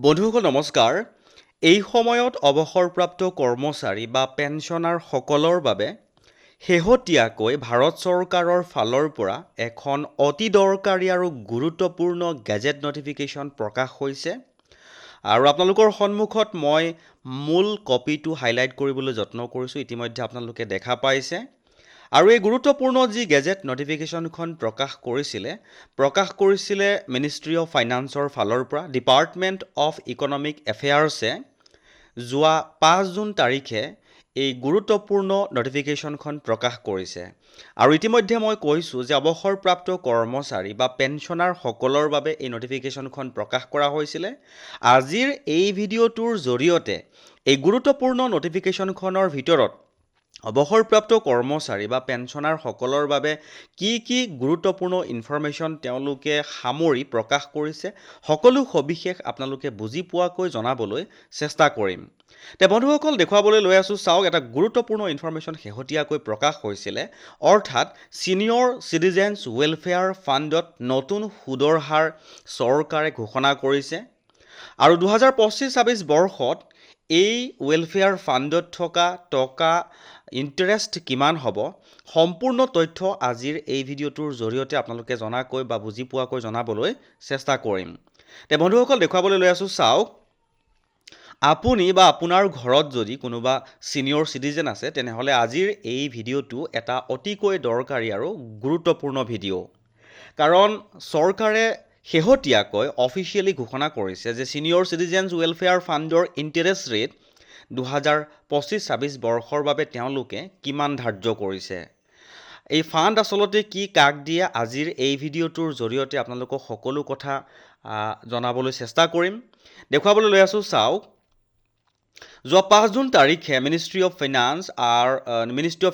বন্ধুসকল নমস্কাৰ। এই সময়ত অৱসৰপ্ৰাপ্ত কৰ্মচাৰী বা পেঞ্চনাৰ সকলৰ বাবে শেহতীয়াকৈ ভাৰত চৰকাৰৰ ফালৰ পৰা এখন অতি দৰকাৰী আৰু গুৰুত্বপূৰ্ণ গেজেট নটিফিকেশ্যন প্ৰকাশ হৈছে। আৰু আপোনালোকৰ সন্মুখত মই মূল কপিটো হাইলাইট কৰিবলৈ যত্ন কৰিছোঁ। ইতিমধ্যে আপোনালোকে দেখা পাইছে। আৰু এই গুৰুত্বপূৰ্ণ যি গেজেট নটিফিকেশ্যনখন প্ৰকাশ কৰিছিলে মিনিষ্ট্ৰী অফ ফাইনেন্সৰ ফালৰ পৰা ডিপাৰ্টমেণ্ট অফ ইকনমিক এফেয়াৰ্ছে যোৱা 5 জুন তাৰিখে এই গুৰুত্বপূৰ্ণ নটিফিকেশ্যনখন প্ৰকাশ কৰিছে। আৰু ইতিমধ্যে মই কৈছোঁ যে অৱসৰপ্ৰাপ্ত কৰ্মচাৰী বা পেঞ্চনাৰ সকলৰ বাবে এই নটিফিকেশ্যনখন প্ৰকাশ কৰা হৈছিলে। আজিৰ এই ভিডিঅ'টোৰ জৰিয়তে এই গুৰুত্বপূৰ্ণ নটিফিকেশ্যনখনৰ ভিতৰত অৱসৰপ্ৰাপ্ত কৰ্মচাৰী বা পেঞ্চনাৰ সকলৰ বাবে কি গুৰুত্বপূৰ্ণ ইনফৰমেশ্যন তেওঁলোকে সামৰি প্ৰকাশ কৰিছে, সকলো সবিশেষ আপোনালোকে বুজি পোৱাকৈ জনাবলৈ চেষ্টা কৰিম। বন্ধুসকল দেখুৱাবলৈ লৈ আছোঁ, চাওক এটা গুৰুত্বপূৰ্ণ ইনফৰমেশ্যন শেহতীয়াকৈ প্ৰকাশ হৈছিলে, অৰ্থাৎ ছিনিয়ৰ চিটিজেনছ ৱেলফেয়াৰ ফাণ্ডত নতুন সুদৰ হাৰ চৰকাৰে ঘোষণা কৰিছে। আৰু 2025-26 বৰ্ষত এই ৱেলফেয়াৰ ফাণ্ডত থকা টকা ইণ্টাৰেষ্ট কিমান হ'ব, সম্পূৰ্ণ তথ্য আজিৰ এই ভিডিঅ'টোৰ জৰিয়তে আপোনালোকে জনাকৈ বা বুজি পোৱাকৈ জনাবলৈ চেষ্টা কৰিম। বন্ধুসকল দেখুৱাবলৈ লৈ আছোঁ, চাওক আপুনি বা আপোনাৰ ঘৰত যদি কোনোবা ছিনিয়ৰ চিটিজেন আছে তেনেহ'লে আজিৰ এই ভিডিঅ'টো এটা অতিকৈ দৰকাৰী আৰু গুৰুত্বপূৰ্ণ ভিডিঅ'। কাৰণ চৰকাৰে শেহতীয়াকৈ অফিচিয়েলি ঘোষণা কৰিছে যে ছিনিয়ৰ চিটিজেনছ ৱেলফেয়াৰ ফাণ্ডৰ ইণ্টাৰেষ্ট ৰেট 2025-26 বৰ্ষৰ বাবে তেওঁলোকে কিমান ধাৰ্য কৰিছে। এই ফাণ্ড আচলতে কি, কাক দিয়ে, আজিৰ এই ভিডিঅ'টোৰ জৰিয়তে আপোনালোকক সকলো কথা জনাবলৈ চেষ্টা কৰিম। দেখুৱাবলৈ লৈ আছোঁ, চাওক যোৱা 5 জুন তাৰিখে মিনিষ্ট্ৰী অফ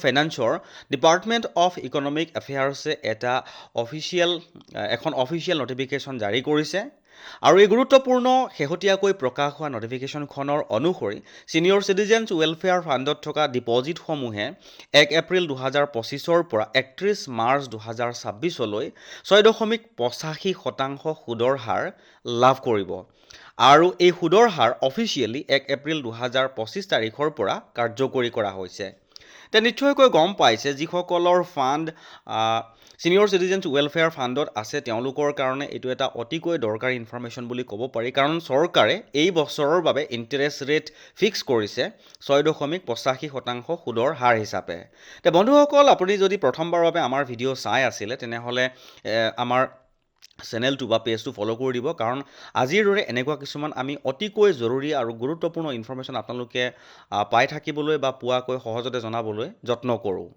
ফাইনেন্সৰ ডিপাৰ্টমেণ্ট অফ ইকনমিক এফেয়াৰ্ছে এখন অফিচিয়েল নটিফিকেশ্যন জাৰি কৰিছে। আৰু এই গুৰুত্বপূৰ্ণ শেহতীয়াকৈ প্ৰকাশ হোৱা নটিফিকেশ্যনখনৰ অনুসৰি ছিনিয়ৰ চিটিজেনছ ৱেলফেয়াৰ ফাণ্ডত থকা ডিপজিটসমূহে 1 এপ্ৰিল 2025ৰ পৰা 31 মাৰ্চ 2026লৈ 6.85% সুদৰ হাৰ লাভ কৰিব। আৰু এই সুদৰ হাৰ অফিচিয়েলি 1 এপ্ৰিল 2025 তাৰিখৰ পৰা কাৰ্যকৰী কৰা হৈছে। নিশ্চয়কৈ গম পাইছে যিসকলৰ ফাণ্ড ছিনিয়ৰ চিটিজেনছ ৱেলফেয়াৰ ফাণ্ডত আছে তেওঁলোকৰ কাৰণে এইটো এটা অতিকৈ দৰকাৰী ইনফৰমেশ্যন বুলি ক'ব পাৰি। কাৰণ চৰকাৰে এই বছৰৰ বাবে ইণ্টাৰেষ্ট ৰেট ফিক্স কৰিছে 6.85% সুদৰ হাৰ হিচাপে। বন্ধুসকল আপুনি যদি প্ৰথমবাৰৰ বাবে আমাৰ ভিডিঅ' চাই আছিলে তেনেহ'লে আমাৰ চেনেলটো বা পেজটো ফ'ল' কৰি দিব। কাৰণ আজিৰ দৰে এনেকুৱা কিছুমান আমি অতিকৈ জৰুৰী আৰু গুৰুত্বপূৰ্ণ ইনফৰমেশ্যন আপোনালোকে পাই থাকিবলৈ বা পোৱাকৈ সহজতে জনাবলৈ যত্ন কৰোঁ।